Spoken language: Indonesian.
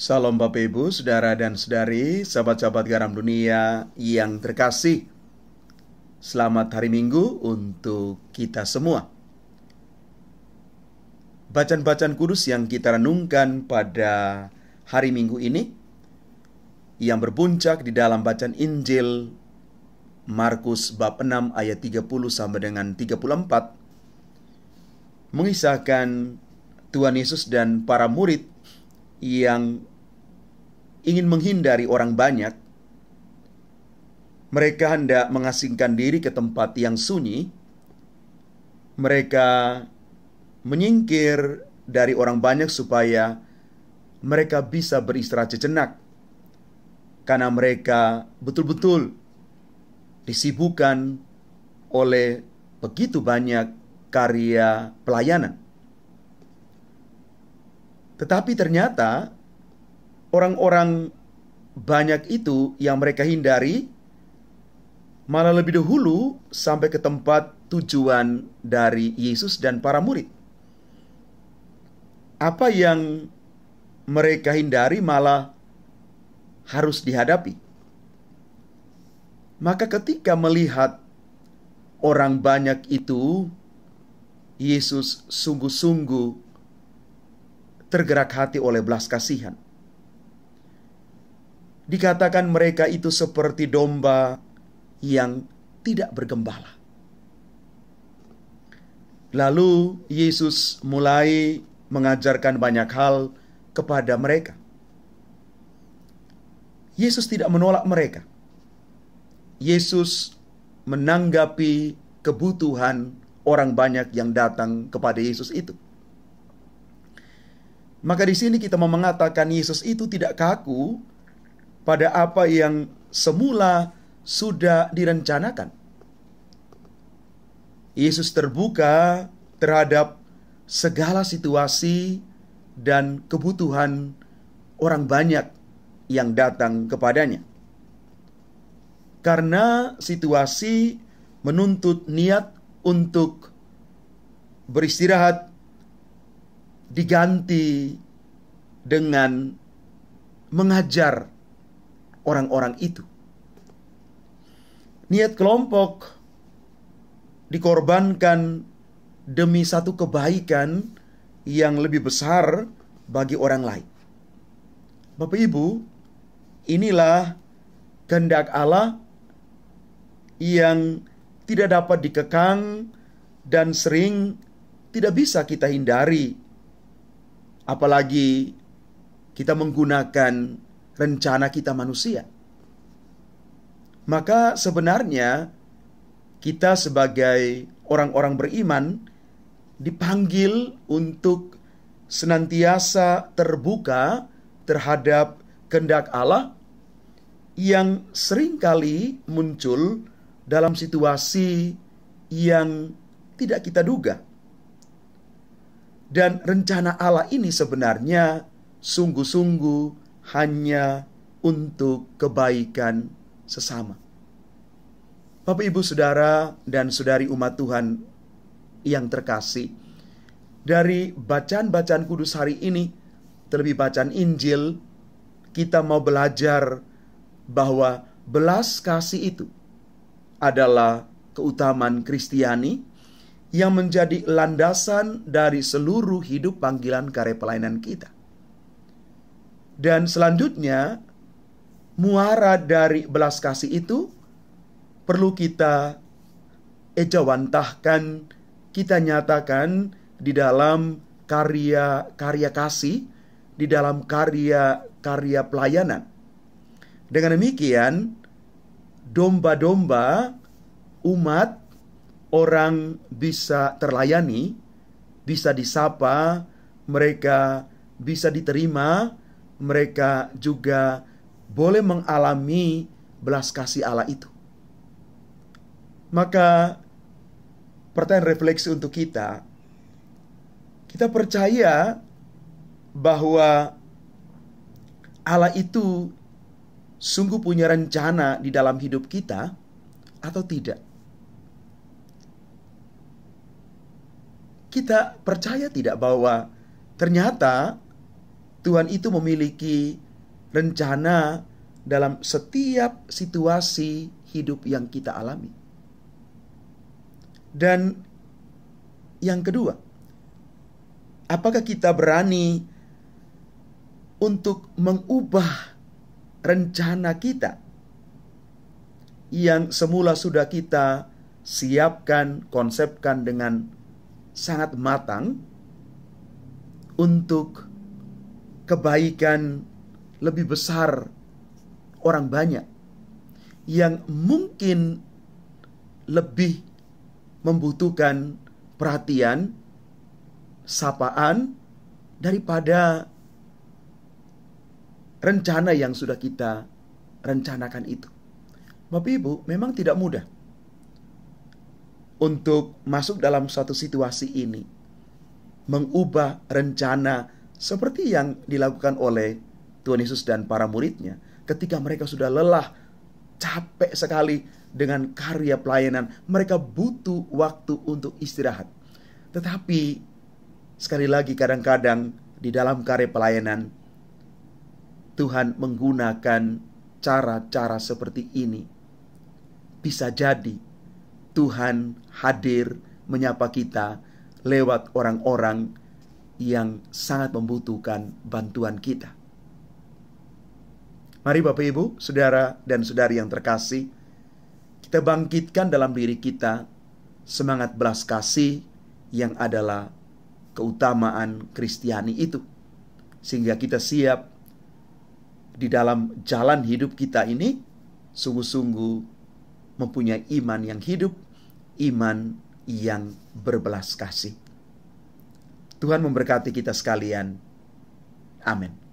Salam Bapak Ibu, Saudara dan Saudari, sahabat-sahabat garam dunia yang terkasih. Selamat hari Minggu untuk kita semua. Bacaan-bacaan kudus yang kita renungkan pada hari Minggu ini, yang berpuncak di dalam bacaan Injil Markus bab 6 ayat 30 sampai dengan 34, mengisahkan Tuhan Yesus dan para murid yang ingin menghindari orang banyak. Mereka hendak mengasingkan diri ke tempat yang sunyi. Mereka menyingkir dari orang banyak supaya mereka bisa beristirahat sejenak, karena mereka betul-betul disibukkan oleh begitu banyak karya pelayanan. Tetapi ternyata orang-orang banyak itu yang mereka hindari malah lebih dahulu sampai ke tempat tujuan dari Yesus dan para murid. Apa yang mereka hindari malah harus dihadapi. Maka ketika melihat orang banyak itu, Yesus sungguh-sungguh tergerak hati oleh belas kasihan. Dikatakan mereka itu seperti domba yang tidak bergembala. Lalu Yesus mulai mengajarkan banyak hal kepada mereka. Yesus tidak menolak mereka. Yesus menanggapi kebutuhan orang banyak yang datang kepada Yesus itu. Maka di sini kita mau mengatakan Yesus itu tidak kaku pada apa yang semula sudah direncanakan. Yesus terbuka terhadap segala situasi dan kebutuhan orang banyak yang datang kepadanya. Karena situasi menuntut niat untuk beristirahat diganti dengan mengajar orang-orang itu. Niat kelompok dikorbankan demi satu kebaikan yang lebih besar bagi orang lain. Bapak Ibu, inilah kehendak Allah yang tidak dapat dikekang dan sering tidak bisa kita hindari, apalagi kita menggunakan rencana kita manusia. Maka sebenarnya kita sebagai orang-orang beriman dipanggil untuk senantiasa terbuka terhadap kehendak Allah yang seringkali muncul dalam situasi yang tidak kita duga. Dan rencana Allah ini sebenarnya sungguh-sungguh hanya untuk kebaikan sesama. Bapak, Ibu, Saudara, dan Saudari umat Tuhan yang terkasih, dari bacaan-bacaan kudus hari ini, terlebih bacaan Injil, kita mau belajar bahwa belas kasih itu adalah keutamaan Kristiani yang menjadi landasan dari seluruh hidup panggilan karya pelayanan kita. Dan selanjutnya, muara dari belas kasih itu perlu kita ejawantahkan, kita nyatakan di dalam karya-karya kasih, di dalam karya-karya pelayanan. Dengan demikian, domba-domba umat orang bisa terlayani, bisa disapa, mereka bisa diterima, mereka juga boleh mengalami belas kasih Allah itu. Maka pertanyaan refleksi untuk kita percaya bahwa Allah itu sungguh punya rencana di dalam hidup kita atau tidak? Kita percaya tidak bahwa ternyata Tuhan itu memiliki rencana dalam setiap situasi hidup yang kita alami. Dan yang kedua, apakah kita berani untuk mengubah rencana kita yang semula sudah kita siapkan, konsepkan dengan sangat matang untuk kebaikan lebih besar orang banyak yang mungkin lebih membutuhkan perhatian, sapaan daripada rencana yang sudah kita rencanakan itu. Bapak Ibu, memang tidak mudah untuk masuk dalam suatu situasi ini, mengubah rencana seperti yang dilakukan oleh Tuhan Yesus dan para muridnya ketika mereka sudah lelah, capek sekali dengan karya pelayanan. Mereka butuh waktu untuk istirahat. Tetapi sekali lagi, kadang-kadang di dalam karya pelayanan Tuhan menggunakan cara-cara seperti ini. Bisa jadi Tuhan hadir menyapa kita lewat orang-orang yang sangat membutuhkan bantuan kita. Mari Bapak Ibu, saudara dan saudari yang terkasih, kita bangkitkan dalam diri kita semangat belas kasih yang adalah keutamaan Kristiani itu, sehingga kita siap di dalam jalan hidup kita ini sungguh-sungguh mempunyai iman yang hidup, iman yang berbelas kasih. Tuhan memberkati kita sekalian. Amin.